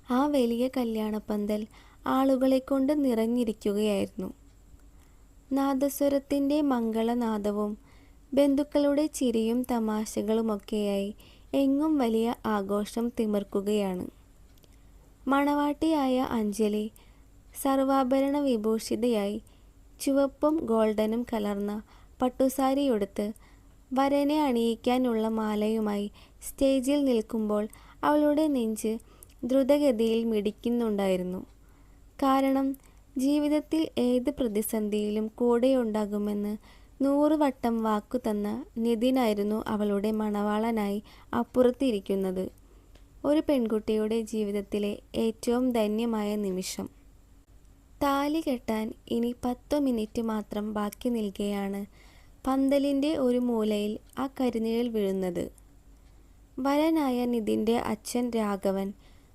ആ വലിയ കല്യാണപ്പന്തൽ ആളുകളെക്കൊണ്ട് നിറഞ്ഞിരിക്കുകയായിരുന്നു. നാദസ്വരത്തിൻ്റെ മംഗളനാദവും ബന്ധുക്കളുടെ ചിരിയും തമാശകളുമൊക്കെയായി എങ്ങും വലിയ ആഘോഷം തിമിർക്കുകയാണ്. മണവാട്ടിയായ അഞ്ജലി സർവാഭരണ വിഭൂഷിതയായി ചുവപ്പും ഗോൾഡനും കലർന്ന പട്ടുസാരിയുടുത്ത് വരനെ അണിയിക്കാനുള്ള മാലയുമായി സ്റ്റേജിൽ നിൽക്കുമ്പോൾ അവളുടെ നെഞ്ച് ദ്രുതഗതിയിൽ മിടിക്കുന്നുണ്ടായിരുന്നു. കാരണം ജീവിതത്തിൽ ഏത് പ്രതിസന്ധിയിലും കൂടെയുണ്ടാകുമെന്ന് 100 വട്ടം വാക്കു തന്ന നിതിനായിരുന്നു അവളുടെ മണവാളനായി അപ്പുറത്തിരിക്കുന്നത്. ഒരു പെൺകുട്ടിയുടെ ജീവിതത്തിലെ ഏറ്റവും ധന്യമായ നിമിഷം. താലി കെട്ടാൻ ഇനി 10 മിനിറ്റ് മാത്രം ബാക്കി നിൽക്കെയാണ് പന്തലിൻ്റെ ഒരു മൂലയിൽ ആ കരിനിഴൽ വീഴുന്നത്. വരനായ നിതിൻ്റെ അച്ഛൻ രാഘവൻ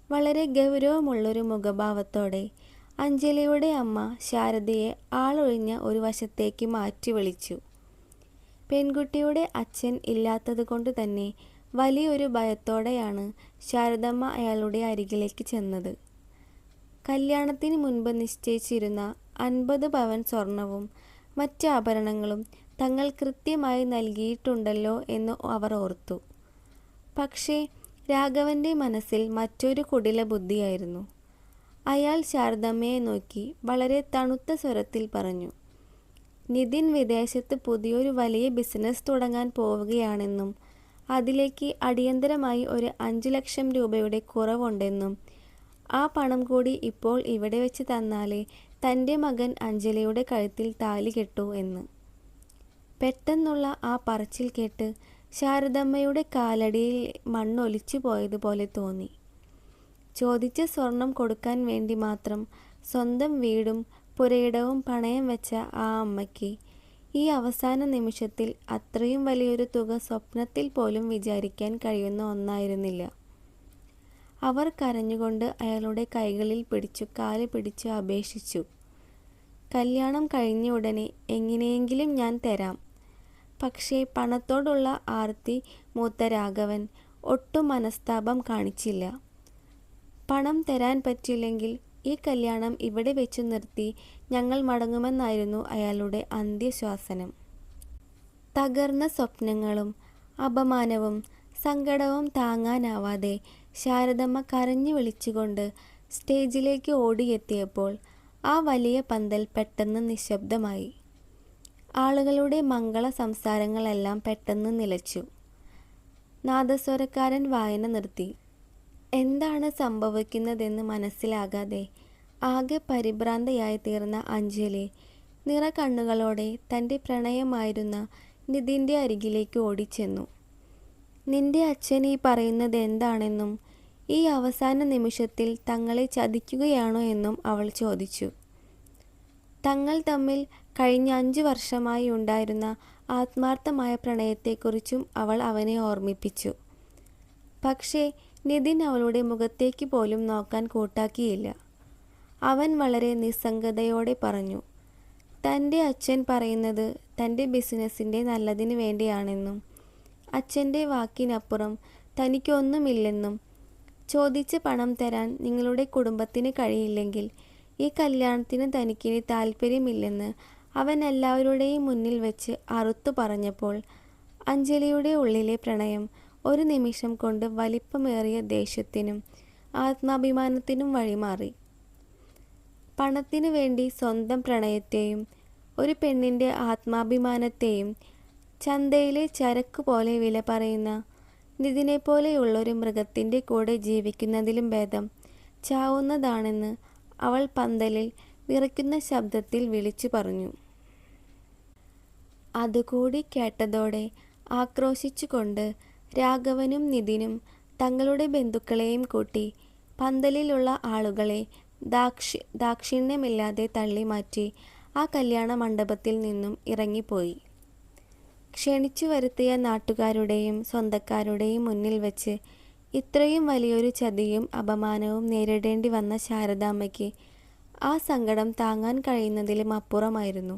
വളരെ ഗൗരവമുള്ളൊരു മുഖഭാവത്തോടെ അഞ്ജലിയുടെ അമ്മ ശാരദയെ ആളൊഴിഞ്ഞ ഒരു വശത്തേക്ക് മാറ്റി വിളിച്ചു. പെൺകുട്ടിയുടെ അച്ഛൻ ഇല്ലാത്തതുകൊണ്ട് തന്നെ വലിയൊരു ഭയത്തോടെയാണ് ശാരദമ്മ അയാളുടെ അരികിലേക്ക് ചെന്നത്. കല്യാണത്തിന് മുൻപ് നിശ്ചയിച്ചിരുന്ന 50 പവൻ സ്വർണവും മറ്റ് ആഭരണങ്ങളും തങ്ങൾ കൃത്യമായി നൽകിയിട്ടുണ്ടല്ലോ എന്ന് അവർ ഓർത്തു. പക്ഷേ രാഘവൻ്റെ മനസ്സിൽ മറ്റൊരു കുടില ബുദ്ധിയായിരുന്നു. അയാൾ ശാരദമ്മയെ നോക്കി വളരെ തണുത്ത സ്വരത്തിൽ പറഞ്ഞു, നിതിൻ വിദേശത്ത് പുതിയൊരു വലിയ ബിസിനസ് തുടങ്ങാൻ പോവുകയാണെന്നും അതിലേക്ക് അടിയന്തരമായി ഒരു 5 ലക്ഷം രൂപയുടെ കുറവുണ്ടെന്നും ആ പണം കൂടി ഇപ്പോൾ ഇവിടെ വെച്ച് തന്നാലേ തൻ്റെ മകൻ അഞ്ജലിയുടെ കഴുത്തിൽ താലി കെട്ടൂ എന്ന്. പെട്ടെന്നുള്ള ആ പറച്ചിൽ കേട്ട് ശാരദമ്മയുടെ കാലടിയിൽ മണ്ണൊലിച്ചു പോയതുപോലെ തോന്നി. ചോദിച്ച സ്വർണം കൊടുക്കാൻ വേണ്ടി മാത്രം സ്വന്തം വീടും പുരയിടവും പണയം വെച്ച ആ അമ്മയ്ക്ക് ഈ അവസാന നിമിഷത്തിൽ അത്രയും വലിയൊരു തുക സ്വപ്നത്തിൽ പോലും വിചാരിക്കാൻ കഴിയുന്ന ഒന്നായിരുന്നില്ല. അവർ കരഞ്ഞുകൊണ്ട് അയാളുടെ കൈകളിൽ പിടിച്ചു കാല് പിടിച്ച് അപേക്ഷിച്ചു. കല്യാണം കഴിഞ്ഞ ഉടനെ എങ്ങനെയെങ്കിലും ഞാൻ തരാം. പക്ഷേ പണത്തോടുള്ള ആർത്തി മൂത്ത രാഘവൻ ഒട്ടും മനസ്താപം കാണിച്ചില്ല. പണം തരാൻ പറ്റില്ലെങ്കിൽ ഈ കല്യാണം ഇവിടെ വെച്ചു നിർത്തി ഞങ്ങൾ മടങ്ങുമെന്നായിരുന്നു അയാളുടെ അന്ത്യശ്വാസനം. തകർന്ന സ്വപ്നങ്ങളും അപമാനവും സങ്കടവും താങ്ങാനാവാതെ ശാരദമ്മ കരഞ്ഞു വിളിച്ചുകൊണ്ട് സ്റ്റേജിലേക്ക് ഓടിയെത്തിയപ്പോൾ ആ വലിയ പന്തൽ പെട്ടെന്ന് നിശബ്ദമായി. ആളുകളുടെ മംഗള സംസാരങ്ങളെല്ലാം പെട്ടെന്ന് നിലച്ചു. നാദസ്വരക്കാരൻ വായന നിർത്തി. എന്താണ് സംഭവിക്കുന്നതെന്ന് മനസ്സിലാകാതെ ആകെ പരിഭ്രാന്തയായി തീർന്ന അഞ്ജലി നിറകണ്ണുകളോടെ തൻ്റെ പ്രണയമായിരുന്ന നിതിൻ്റെ അരികിലേക്ക് ഓടിച്ചെന്നു. നിന്റെ അച്ഛൻ ഈ പറയുന്നത് എന്താണെന്നും ഈ അവസാന നിമിഷത്തിൽ തങ്ങളെ ചതിക്കുകയാണോ എന്നും അവൾ ചോദിച്ചു. തങ്ങൾ തമ്മിൽ കഴിഞ്ഞ 5 വർഷമായി ഉണ്ടായിരുന്ന ആത്മാർത്ഥമായ പ്രണയത്തെക്കുറിച്ചും അവൾ അവനെ ഓർമ്മിപ്പിച്ചു. പക്ഷേ നിതിൻ അവളുടെ മുഖത്തേക്ക് പോലും നോക്കാൻ കൂട്ടാക്കിയില്ല. അവൻ വളരെ നിസ്സംഗതയോടെ പറഞ്ഞു, തൻ്റെ അച്ഛൻ പറയുന്നത് തൻ്റെ ബിസിനസ്സിൻ്റെ നല്ലതിന് വേണ്ടിയാണെന്നും അച്ഛൻ്റെ വാക്കിനപ്പുറം തനിക്കൊന്നുമില്ലെന്നും ചോദിച്ച് പണം തരാൻ നിങ്ങളുടെ കുടുംബത്തിന് കഴിയില്ലെങ്കിൽ ഈ കല്യാണത്തിന് തനിക്കിനി താല്പര്യമില്ലെന്ന് അവൻ എല്ലാവരുടെയും മുന്നിൽ വെച്ച് അറുത്തു പറഞ്ഞപ്പോൾ അഞ്ജലിയുടെ ഉള്ളിലെ പ്രണയം ഒരു നിമിഷം കൊണ്ട് വലിപ്പമേറിയ ദേഷ്യത്തിനും ആത്മാഭിമാനത്തിനും വഴിമാറി. പണത്തിനു വേണ്ടി സ്വന്തം പ്രണയത്തെയും ഒരു പെണ്ണിൻ്റെ ആത്മാഭിമാനത്തെയും ചന്തയിലെ ചരക്ക് പോലെ വില പറയുന്ന നിതിനെപ്പോലെയുള്ളൊരു മൃഗത്തിൻ്റെ കൂടെ ജീവിക്കുന്നതിലും ഭേദം ചാവുന്നതാണെന്ന് അവൾ പന്തലിൽ വിറയ്ക്കുന്ന ശബ്ദത്തിൽ വിളിച്ചു പറഞ്ഞു. അതുകൂടി കേട്ടതോടെ ആക്രോശിച്ചുകൊണ്ട് രാഘവനും നിതിനും തങ്ങളുടെ ബന്ധുക്കളെയും കൂട്ടി പന്തലിലുള്ള ആളുകളെ ദാക്ഷിണ്യമില്ലാതെ തള്ളിമാറ്റി ആ കല്യാണ മണ്ഡപത്തിൽ നിന്നും ഇറങ്ങിപ്പോയി. ക്ഷണിച്ചു വരുത്തിയ നാട്ടുകാരുടെയും സ്വന്തക്കാരുടെയും മുന്നിൽ വെച്ച് ഇത്രയും വലിയൊരു ചതിയും അപമാനവും നേരിടേണ്ടി വന്ന ശാരദാമ്മയ്ക്ക് ആ സങ്കടം താങ്ങാൻ കഴിയുന്നതിലും അപ്പുറമായിരുന്നു.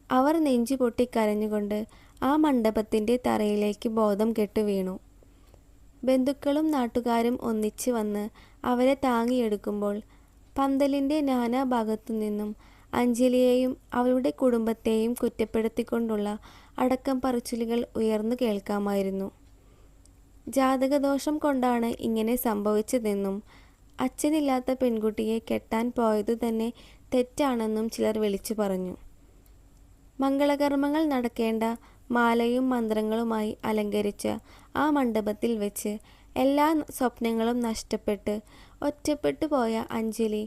അവർ നെഞ്ചുപൊട്ടി കരഞ്ഞുകൊണ്ട് ആ മണ്ഡപത്തിൻ്റെ തറയിലേക്ക് ബോധം കെട്ടു വീണു. ബന്ധുക്കളും നാട്ടുകാരും ഒന്നിച്ച് വന്ന് അവരെ താങ്ങിയെടുക്കുമ്പോൾ പന്തലിൻ്റെ നാനാഭാഗത്തു നിന്നും അഞ്ജലിയെയും അവളുടെ കുടുംബത്തെയും കുറ്റപ്പെടുത്തിക്കൊണ്ടുള്ള അടക്കം പറച്ചിലുകൾ ഉയർന്നു കേൾക്കാമായിരുന്നു. ജാതകദോഷം കൊണ്ടാണ് ഇങ്ങനെ സംഭവിച്ചതെന്നും അച്ഛനില്ലാത്ത പെൺകുട്ടിയെ കെട്ടാൻ പോയതു തന്നെ തെറ്റാണെന്നും ചിലർ വിളിച്ചു പറഞ്ഞു. മംഗളകർമ്മങ്ങൾ നടക്കേണ്ട മാലയും മന്ത്രങ്ങളുമായി അലങ്കരിച്ച ആ മണ്ഡപത്തിൽ വെച്ച് എല്ലാ സ്വപ്നങ്ങളും നഷ്ടപ്പെട്ട് ഒറ്റപ്പെട്ടു പോയ അഞ്ജലി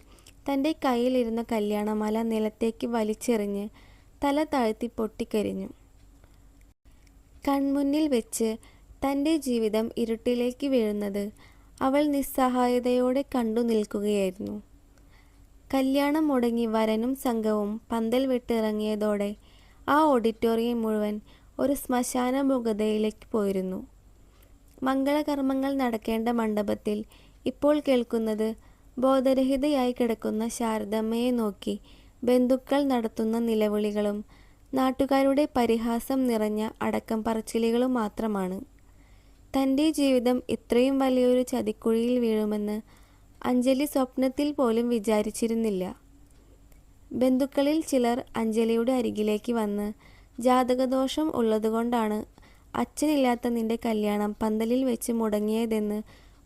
തൻ്റെ കയ്യിലിരുന്ന കല്യാണമാല നിലത്തേക്ക് വലിച്ചെറിഞ്ഞ് തല താഴ്ത്തി പൊട്ടിക്കരിഞ്ഞു. കൺമുന്നിൽ വെച്ച് തൻ്റെ ജീവിതം ഇരുട്ടിലേക്ക് വീഴുന്നത് അവൾ നിസ്സഹായതയോടെ കണ്ടു നിൽക്കുകയായിരുന്നു. കല്യാണം മുടങ്ങി വരനും സംഘവും പന്തൽ വിട്ടിറങ്ങിയതോടെ ആ ഓഡിറ്റോറിയം മുഴുവൻ ഒരു ശ്മശാന മുഖതയിലേക്ക് പോയിരുന്നു. മംഗളകർമ്മങ്ങൾ നടക്കേണ്ട മണ്ഡപത്തിൽ ഇപ്പോൾ കേൾക്കുന്നത് ബോധരഹിതയായി കിടക്കുന്ന ശാരദമ്മയെ നോക്കി ബന്ധുക്കൾ നടത്തുന്ന നിലവിളികളും നാട്ടുകാരുടെ പരിഹാസം നിറഞ്ഞ അടക്കം പറച്ചിലുകളും മാത്രമാണ്. തൻ്റെ ജീവിതം ഇത്രയും വലിയൊരു ചതിക്കുഴിയിൽ വീഴുമെന്ന് അഞ്ജലി സ്വപ്നത്തിൽ പോലും വിചാരിച്ചിരുന്നില്ല. ബന്ധുക്കളിൽ ചിലർ അഞ്ജലിയുടെ അരികിലേക്ക് വന്ന് ജാതകദോഷം ഉള്ളതുകൊണ്ടാണ് അച്ഛനില്ലാത്ത നിന്റെ കല്യാണം പന്തലിൽ വെച്ച് മുടങ്ങിയതെന്ന്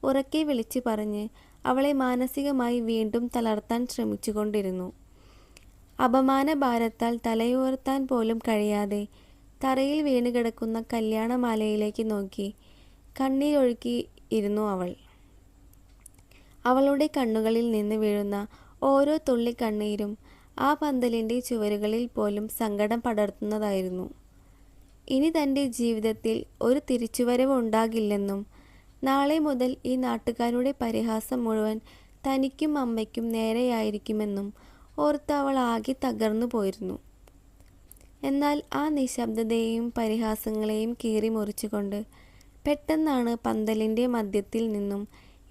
ഉറക്കെ വിളിച്ചു പറഞ്ഞ് അവളെ മാനസികമായി വീണ്ടും തളർത്താൻ ശ്രമിച്ചുകൊണ്ടിരുന്നു. അപമാനഭാരത്താൽ തലയുയർത്താൻ പോലും കഴിയാതെ തറയിൽ വീണുകിടക്കുന്ന കല്യാണമാലയിലേക്ക് നോക്കി കണ്ണീരൊഴുക്കി ഇരുന്നു അവൾ. അവളുടെ കണ്ണുകളിൽ നിന്ന് വീഴുന്ന ഓരോ തുള്ളി കണ്ണീരും ആ പന്തലിൻ്റെ ചുവരുകളിൽ പോലും സങ്കടം പടർത്തുന്നതായിരുന്നു. ഇനി തൻ്റെ ജീവിതത്തിൽ ഒരു തിരിച്ചുവരവ് ഉണ്ടാകില്ലെന്നും നാളെ മുതൽ ഈ നാട്ടുകാരുടെ പരിഹാസം മുഴുവൻ തനിക്കും അമ്മയ്ക്കും നേരെയായിരിക്കുമെന്നും ഓർത്ത് അവൾ ആകെ തകർന്നു പോയിരുന്നു. എന്നാൽ ആ നിശബ്ദതയെയും പരിഹാസങ്ങളെയും കീറി മുറിച്ചുകൊണ്ട് പെട്ടെന്നാണ് പന്തലിൻ്റെ മധ്യത്തിൽ നിന്നും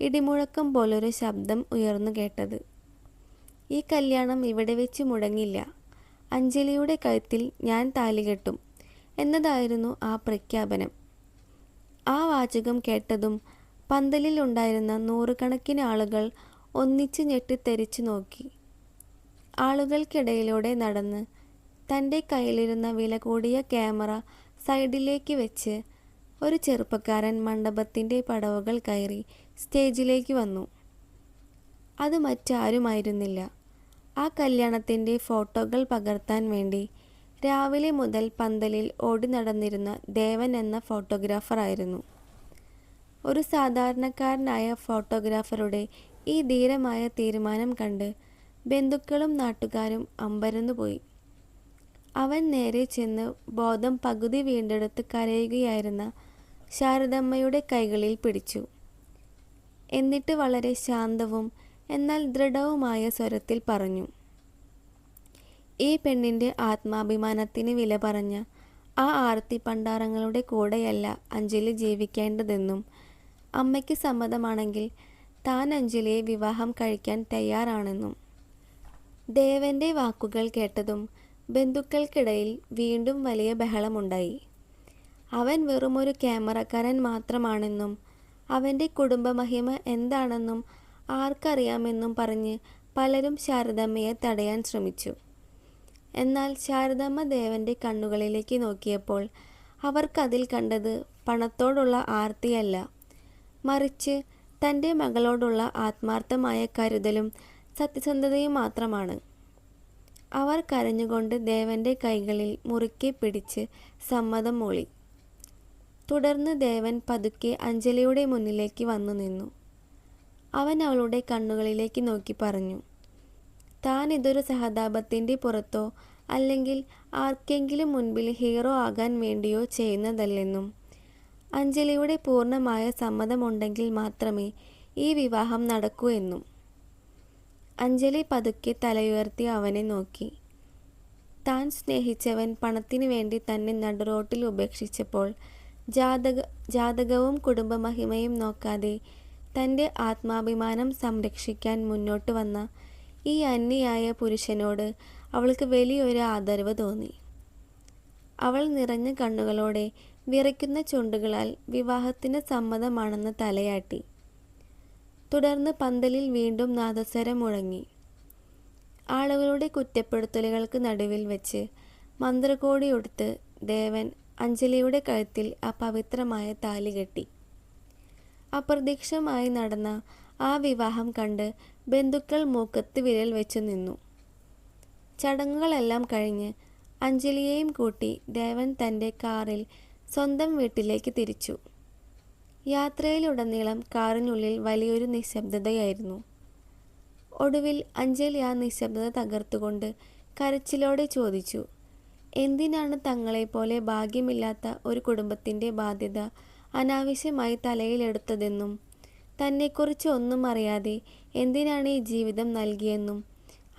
ഇടിമുഴക്കം പോലൊരു ശബ്ദം ഉയർന്നു കേട്ടത്. ഈ കല്യാണം ഇവിടെ വെച്ച് മുടങ്ങില്ല. അഞ്ജലിയുടെ കഴുത്തിൽ ഞാൻ താലി കെട്ടും എന്നതായിരുന്നു ആ പ്രഖ്യാപനം. ആ വാചകം കേട്ടതും പന്തലിൽ ഉണ്ടായിരുന്ന നൂറുകണക്കിന് ആളുകൾ ഒന്നിച്ച് ഞെട്ടിത്തെറിച്ചു നോക്കി. ആളുകൾക്കിടയിലൂടെ നടന്ന് തൻ്റെ കയ്യിലിരുന്ന വില കൂടിയ ക്യാമറ സൈഡിലേക്ക് വെച്ച് ഒരു ചെറുപ്പക്കാരൻ മണ്ഡപത്തിൻ്റെ പടവുകൾ കയറി സ്റ്റേജിലേക്ക് വന്നു. അത് മറ്റാരുമായിരുന്നില്ല, ആ കല്യാണത്തിൻ്റെ ഫോട്ടോകൾ പകർത്താൻ വേണ്ടി രാവിലെ മുതൽ പന്തലിൽ ഓടി നടന്നിരുന്ന ദേവൻ എന്ന ഫോട്ടോഗ്രാഫറായിരുന്നു. ഒരു സാധാരണക്കാരനായ ഫോട്ടോഗ്രാഫറുടെ ഈ ധീരമായ തീരുമാനം കണ്ട് ബന്ധുക്കളും നാട്ടുകാരും അമ്പരന്നുപോയി. അവൻ നേരെ ചെന്ന് ബോധം പകുതി വീണ്ടെടുത്ത് കരയുകയായിരുന്ന ശാരദമ്മയുടെ കൈകളിൽ പിടിച്ചു. എന്നിട്ട് വളരെ ശാന്തവും എന്നാൽ ദൃഢവുമായ സ്വരത്തിൽ പറഞ്ഞു, ഈ പെണ്ണിൻ്റെ ആത്മാഭിമാനത്തിന് വില പറഞ്ഞ ആ ആർത്തി പണ്ടാരങ്ങളുടെ കൂടെയല്ല അഞ്ജലി ജീവിക്കേണ്ടതെന്നും അമ്മയ്ക്ക് സമ്മതമാണെങ്കിൽ താൻ അഞ്ജലിയെ വിവാഹം കഴിക്കാൻ തയ്യാറാണെന്നും. ദേവൻ്റെ വാക്കുകൾ കേട്ടതും ബന്ധുക്കൾക്കിടയിൽ വീണ്ടും വലിയ ബഹളമുണ്ടായി. അവൻ വെറുമൊരു ക്യാമറക്കാരൻ മാത്രമാണെന്നും അവൻ്റെ കുടുംബമഹിമ എന്താണെന്നും ആർക്കറിയാമെന്നും പറഞ്ഞ് പലരും ശാരദമ്മയെ തടയാൻ ശ്രമിച്ചു. എന്നാൽ ശാരദമ്മ ദേവൻ്റെ കണ്ണുകളിലേക്ക് നോക്കിയപ്പോൾ അവർക്കതിൽ കണ്ടത് പണത്തോടുള്ള ആർത്തിയല്ല, മറിച്ച് തൻ്റെ മകളോടുള്ള ആത്മാർത്ഥമായ കരുതലും സത്യസന്ധതയും മാത്രമാണ്. അവർ കരഞ്ഞുകൊണ്ട് ദേവൻ്റെ കൈകളിൽ മുറുക്കെ പിടിച്ച് സമ്മതം മൂളി. തുടർന്ന് ദേവൻ പതുക്കെ അഞ്ജലിയുടെ മുന്നിലേക്ക് വന്നു നിന്നു. അവൻ അവളുടെ കണ്ണുകളിലേക്ക് നോക്കി പറഞ്ഞു, താൻ ഇതൊരു സഹതാപത്തിൻ്റെ പുറത്തോ അല്ലെങ്കിൽ ആർക്കെങ്കിലും മുൻപിൽ ഹീറോ ആകാൻ വേണ്ടിയോ ചെയ്യുന്നതല്ലെന്നും അഞ്ജലിയുടെ പൂർണ്ണമായ സമ്മതമുണ്ടെങ്കിൽ മാത്രമേ ഈ വിവാഹം നടക്കൂ എന്നും. അഞ്ജലി പതുക്കെ തലയുയർത്തി അവനെ നോക്കി. താൻ സ്നേഹിച്ചവൻ പണത്തിനു വേണ്ടി തന്നെ നടുറോട്ടിൽ ഉപേക്ഷിച്ചപ്പോൾ ജാതകവും കുടുംബമഹിമയും നോക്കാതെ തൻ്റെ ആത്മാഭിമാനം സംരക്ഷിക്കാൻ മുന്നോട്ട് വന്ന ഈ അന്യയായ പുരുഷനോട് അവൾക്ക് വലിയൊരു ആദരവ് തോന്നി. അവൾ നിറഞ്ഞ കണ്ണുകളോടെ വിറയ്ക്കുന്ന ചുണ്ടുകളാൽ വിവാഹത്തിന് സമ്മതമാണെന്ന് തലയാട്ടി. തുടർന്ന് പന്തലിൽ വീണ്ടും നാദസ്വരം മുഴങ്ങി. ആളുകളുടെ കുറ്റപ്പെടുത്തലുകൾക്ക് നടുവിൽ വെച്ച് മന്ത്രകോടിയൊടുത്ത് ദേവൻ അഞ്ജലിയുടെ കഴുത്തിൽ ആ പവിത്രമായ താലി കെട്ടി. അപ്രത്യക്ഷമായി നടന്ന ആ വിവാഹം കണ്ട് ബന്ധുക്കൾ മൂക്കത്ത് വിരൽ വെച്ചു നിന്നു. ചടങ്ങുകളെല്ലാം കഴിഞ്ഞ് അഞ്ജലിയെയും കൂട്ടി ദേവൻ തൻ്റെ കാറിൽ സ്വന്തം വീട്ടിലേക്ക് തിരിച്ചു. യാത്രയിലുടനീളം കാറിനുള്ളിൽ വലിയൊരു നിശബ്ദതയായിരുന്നു. ഒടുവിൽ അഞ്ജലി ആ നിശബ്ദത തകർത്തുകൊണ്ട് കരച്ചിലോടെ ചോദിച്ചു, എന്തിനാണ് തങ്ങളെപ്പോലെ ഭാഗ്യമില്ലാത്ത ഒരു കുടുംബത്തിൻ്റെ ബാധ്യത അനാവശ്യമായി തലയിലെടുത്തതെന്നും തന്നെക്കുറിച്ച് ഒന്നും അറിയാതെ എന്തിനാണ് ഈ ജീവിതം നൽകിയെന്നും.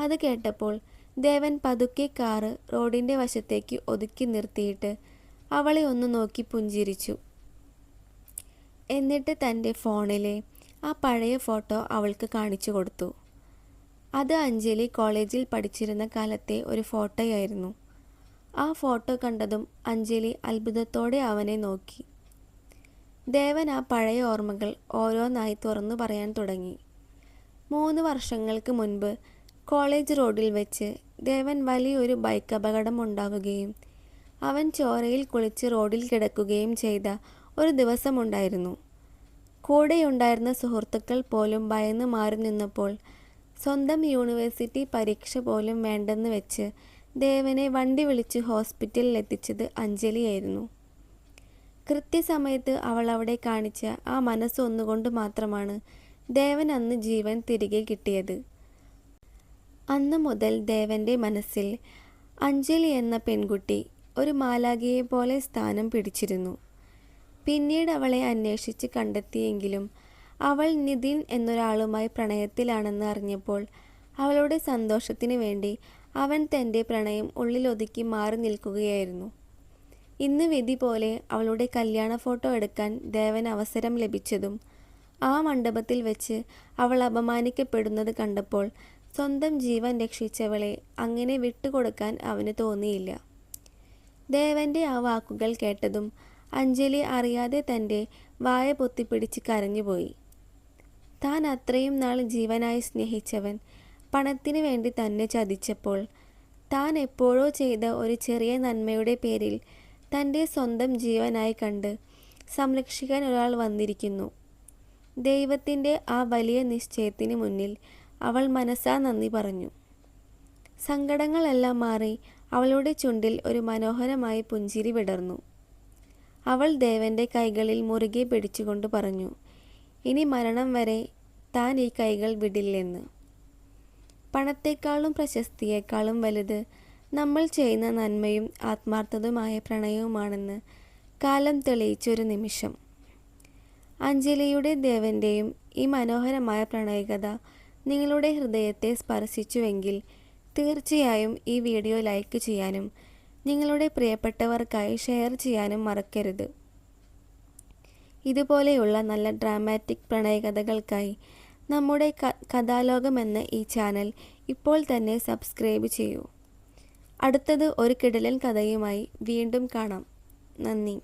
അത് കേട്ടപ്പോൾ ദേവൻ പതുക്കെ കാറ് റോഡിൻ്റെ വശത്തേക്ക് ഒതുക്കി നിർത്തിയിട്ട് അവളെ ഒന്ന് നോക്കി പുഞ്ചിരിച്ചു. എന്നിട്ട് തൻ്റെ ഫോണിലെ ആ പഴയ ഫോട്ടോ അവൾക്ക് കാണിച്ചു കൊടുത്തു. അത് അഞ്ജലി കോളേജിൽ പഠിച്ചിരുന്ന കാലത്തെ ഒരു ഫോട്ടോയായിരുന്നു. ആ ഫോട്ടോ കണ്ടതും അഞ്ജലി അത്ഭുതത്തോടെ അവനെ നോക്കി. ദേവൻ ആ പഴയ ഓർമ്മകൾ ഓരോന്നായി തുറന്നു പറയാൻ തുടങ്ങി. 3 വർഷങ്ങൾക്ക് മുൻപ് കോളേജ് റോഡിൽ വെച്ച് ദേവൻ വലിയൊരു ബൈക്ക് അപകടം ഉണ്ടാവുകയും അവൻ ചോരയിൽ കുളിച്ച് റോഡിൽ കിടക്കുകയും ചെയ്ത ഒരു ദിവസമുണ്ടായിരുന്നു. കൂടെയുണ്ടായിരുന്ന സുഹൃത്തുക്കൾ പോലും ഭയന്ന് മാറി നിന്നപ്പോൾ സ്വന്തം യൂണിവേഴ്സിറ്റി പരീക്ഷ പോലും വേണ്ടെന്ന് വെച്ച് ദേവനെ വണ്ടി വിളിച്ച് ഹോസ്പിറ്റലിൽ എത്തിച്ചത് അഞ്ജലിയായിരുന്നു. കൃത്യസമയത്ത് അവൾ അവിടെ കാണിച്ച ആ മനസ്സൊന്നുകൊണ്ട് മാത്രമാണ് ദേവൻ അന്ന് ജീവൻ തിരികെ കിട്ടിയത്. അന്ന് മുതൽ ദേവൻ്റെ മനസ്സിൽ അഞ്ജലി എന്ന പെൺകുട്ടി ഒരു മാലാഖയെ പോലെ സ്ഥാനം പിടിച്ചിരുന്നു. പിന്നീട് അവളെ അന്വേഷിച്ച് കണ്ടെത്തിയെങ്കിലും അവൾ നിതിൻ എന്നൊരാളുമായി പ്രണയത്തിലാണെന്ന് അറിഞ്ഞപ്പോൾ അവളുടെ സന്തോഷത്തിന് വേണ്ടി അവൻ തൻ്റെ പ്രണയം ഉള്ളിലൊതുക്കി മാറി നിൽക്കുകയായിരുന്നു. ഇന്ന് വിധി പോലെ അവളുടെ കല്യാണ ഫോട്ടോ എടുക്കാൻ ദേവൻ അവസരം ലഭിച്ചതും ആ മണ്ഡപത്തിൽ വെച്ച് അവൾ അപമാനിക്കപ്പെടുന്നത് കണ്ടപ്പോൾ സ്വന്തം ജീവൻ രക്ഷിച്ചവളെ അങ്ങനെ വിട്ടുകൊടുക്കാൻ അവന് തോന്നിയില്ല. ദേവൻ്റെ ആ വാക്കുകൾ കേട്ടതും അഞ്ജലി അറിയാതെ തൻ്റെ വായ പൊത്തിപ്പിടിച്ച് കരഞ്ഞുപോയി. താൻ അത്രയും നാൾ ജീവനായി സ്നേഹിച്ചവൻ പണത്തിന് വേണ്ടി തന്നെ ചതിച്ചപ്പോൾ താൻ എപ്പോഴോ ചെയ്ത ഒരു ചെറിയ നന്മയുടെ പേരിൽ തൻ്റെ സ്വന്തം ജീവനായി കണ്ട് സംരക്ഷിക്കാൻ ഒരാൾ വന്നിരിക്കുന്നു. ദൈവത്തിൻ്റെ ആ വലിയ നിശ്ചയത്തിന് മുന്നിൽ അവൾ മനസ്സാ നന്ദി പറഞ്ഞു. സങ്കടങ്ങളെല്ലാം മാറി അവളുടെ ചുണ്ടിൽ ഒരു മനോഹരമായ പുഞ്ചിരി വിടർന്നു. അവൾ ദേവൻ്റെ കൈകളിൽ മുറുകെ പിടിച്ചുകൊണ്ട് പറഞ്ഞു, ഇനി മരണം വരെ താൻ ഈ കൈകൾ വിടില്ലെന്ന്. പണത്തെക്കാളും പ്രശസ്തിയേക്കാളും വലുത് നമ്മൾ ചെയ്യുന്ന നന്മയും ആത്മാർത്ഥതയുമായ പ്രണയവുമാണെന്ന് കാലം തെളിയിച്ചൊരു നിമിഷം. അഞ്ജലിയുടെ ദേവൻ്റെയും ഈ മനോഹരമായ പ്രണയകഥ നിങ്ങളുടെ ഹൃദയത്തെ സ്പർശിച്ചുവെങ്കിൽ തീർച്ചയായും ഈ വീഡിയോ ലൈക്ക് ചെയ്യാനും നിങ്ങളുടെ പ്രിയപ്പെട്ടവർക്കായി ഷെയർ ചെയ്യാനും മറക്കരുത്. ഇതുപോലെയുള്ള നല്ല ഡ്രാമാറ്റിക് പ്രണയകഥകൾക്കായി നമ്മുടെ കഥാലോകം എന്ന ഈ ചാനൽ ഇപ്പോൾ തന്നെ സബ്സ്ക്രൈബ് ചെയ്യൂ. അടുത്തത് ഒരു കിടിലൻ കഥയുമായി വീണ്ടും കാണാം. നന്ദി.